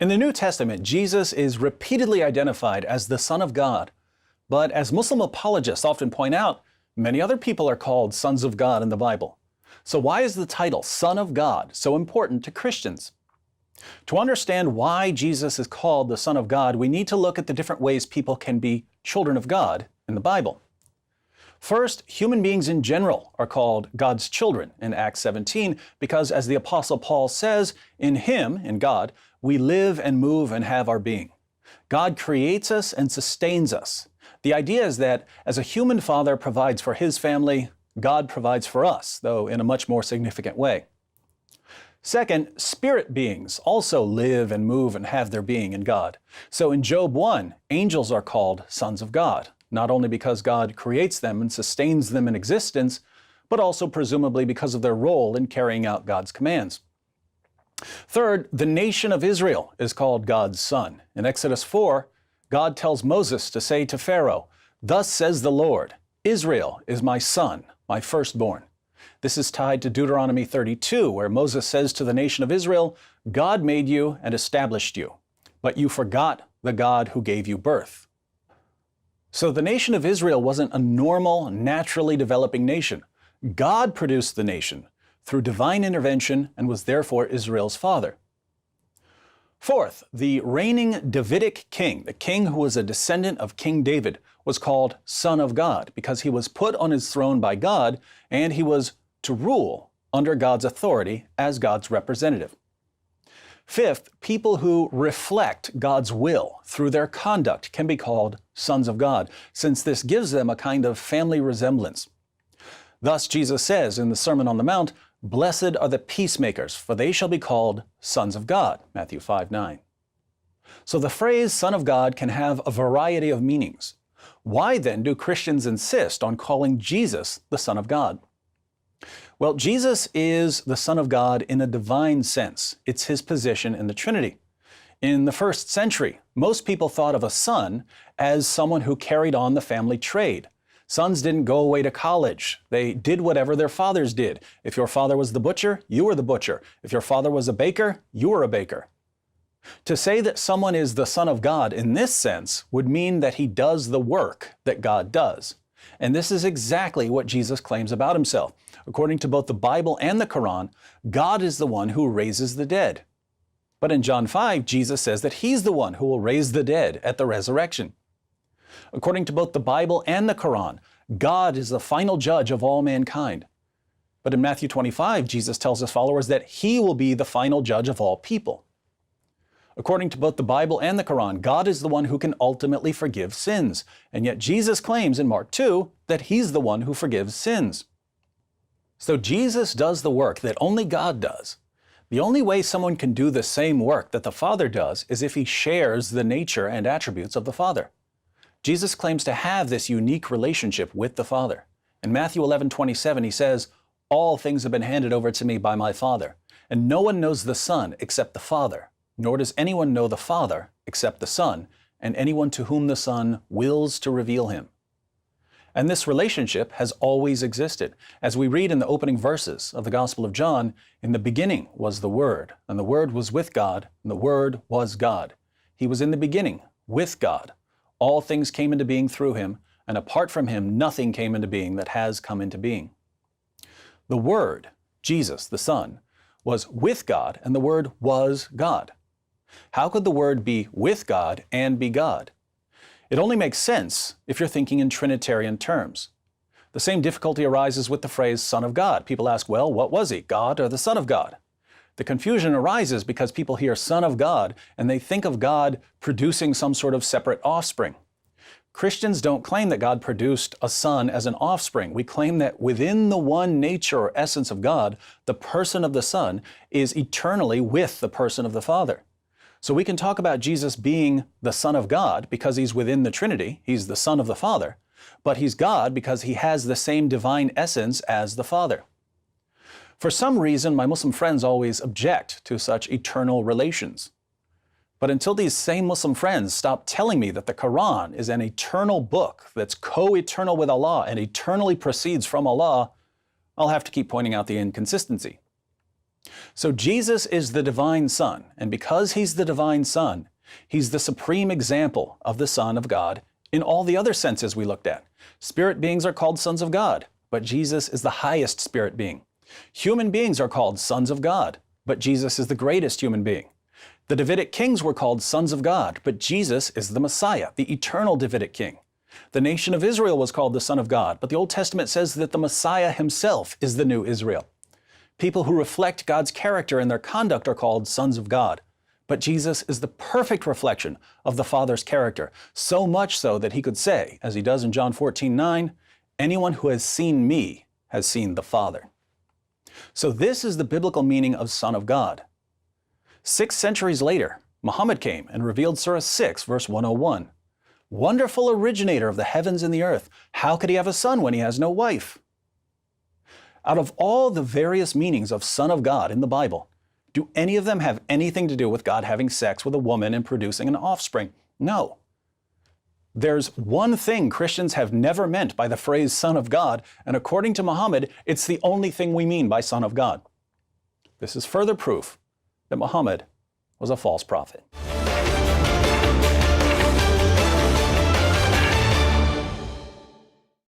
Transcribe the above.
In the New Testament, Jesus is repeatedly identified as the Son of God. But as Muslim apologists often point out, many other people are called sons of God in the Bible. So why is the title Son of God so important to Christians? To understand why Jesus is called the Son of God, we need to look at the different ways people can be children of God in the Bible. First, human beings in general are called God's children in Acts 17 because, as the Apostle Paul says, in Him, in God, we live and move and have our being. God creates us and sustains us. The idea is that as a human father provides for his family, God provides for us, though in a much more significant way. Second, spirit beings also live and move and have their being in God. So in Job 1, angels are called sons of God, not only because God creates them and sustains them in existence, but also presumably because of their role in carrying out God's commands. Third, the nation of Israel is called God's son. In Exodus 4, God tells Moses to say to Pharaoh, "Thus says the Lord, Israel is my son, my firstborn." This is tied to Deuteronomy 32, where Moses says to the nation of Israel, "God made you and established you, but you forgot the God who gave you birth." So the nation of Israel wasn't a normal, naturally developing nation. God produced the nation through divine intervention and was therefore Israel's father. Fourth, the reigning Davidic king, the king who was a descendant of King David, was called Son of God because he was put on his throne by God and he was to rule under God's authority as God's representative. Fifth, people who reflect God's will through their conduct can be called sons of God, since this gives them a kind of family resemblance. Thus, Jesus says in the Sermon on the Mount, "Blessed are the peacemakers, for they shall be called sons of God," Matthew 5:9. So the phrase Son of God can have a variety of meanings. Why then do Christians insist on calling Jesus the Son of God? Well, Jesus is the Son of God in a divine sense. It's His position in the Trinity. In the first century, most people thought of a son as someone who carried on the family trade. Sons didn't go away to college. They did whatever their fathers did. If your father was the butcher, you were the butcher. If your father was a baker, you were a baker. To say that someone is the Son of God in this sense would mean that he does the work that God does. And this is exactly what Jesus claims about Himself. According to both the Bible and the Quran, God is the one who raises the dead. But in John 5, Jesus says that He's the one who will raise the dead at the resurrection. According to both the Bible and the Quran, God is the final judge of all mankind. But in Matthew 25, Jesus tells His followers that He will be the final judge of all people. According to both the Bible and the Quran, God is the one who can ultimately forgive sins. And yet Jesus claims in Mark 2 that He's the one who forgives sins. So Jesus does the work that only God does. The only way someone can do the same work that the Father does is if he shares the nature and attributes of the Father. Jesus claims to have this unique relationship with the Father. In Matthew 11:27, He says, "All things have been handed over to me by my Father, and no one knows the Son except the Father, nor does anyone know the Father except the Son, and anyone to whom the Son wills to reveal Him." And this relationship has always existed. As we read in the opening verses of the Gospel of John, "In the beginning was the Word, and the Word was with God, and the Word was God. He was in the beginning with God. All things came into being through Him, and apart from Him nothing came into being that has come into being." The Word, Jesus, the Son, was with God, and the Word was God. How could the Word be with God and be God? It only makes sense if you're thinking in Trinitarian terms. The same difficulty arises with the phrase Son of God. People ask, well, what was He, God or the Son of God? The confusion arises because people hear Son of God and they think of God producing some sort of separate offspring. Christians don't claim that God produced a son as an offspring. We claim that within the one nature or essence of God, the person of the Son is eternally with the person of the Father. So we can talk about Jesus being the Son of God because He's within the Trinity. He's the Son of the Father. But He's God because He has the same divine essence as the Father. For some reason, my Muslim friends always object to such eternal relations. But until these same Muslim friends stop telling me that the Quran is an eternal book that's co-eternal with Allah and eternally proceeds from Allah, I'll have to keep pointing out the inconsistency. So Jesus is the divine Son, and because he's the divine Son, he's the supreme example of the Son of God in all the other senses we looked at. Spirit beings are called sons of God, but Jesus is the highest spirit being. Human beings are called sons of God, but Jesus is the greatest human being. The Davidic kings were called sons of God, but Jesus is the Messiah, the eternal Davidic king. The nation of Israel was called the Son of God, but the Old Testament says that the Messiah himself is the new Israel. People who reflect God's character in their conduct are called sons of God, but Jesus is the perfect reflection of the Father's character, so much so that he could say, as he does in John 14:9, "Anyone who has seen me has seen the Father." So this is the biblical meaning of Son of God. 6 centuries later, Muhammad came and revealed Surah 6, verse 101. "Wonderful originator of the heavens and the earth, how could he have a son when he has no wife?" Out of all the various meanings of Son of God in the Bible, do any of them have anything to do with God having sex with a woman and producing an offspring? No. There's one thing Christians have never meant by the phrase Son of God, and according to Muhammad, it's the only thing we mean by Son of God. This is further proof that Muhammad was a false prophet.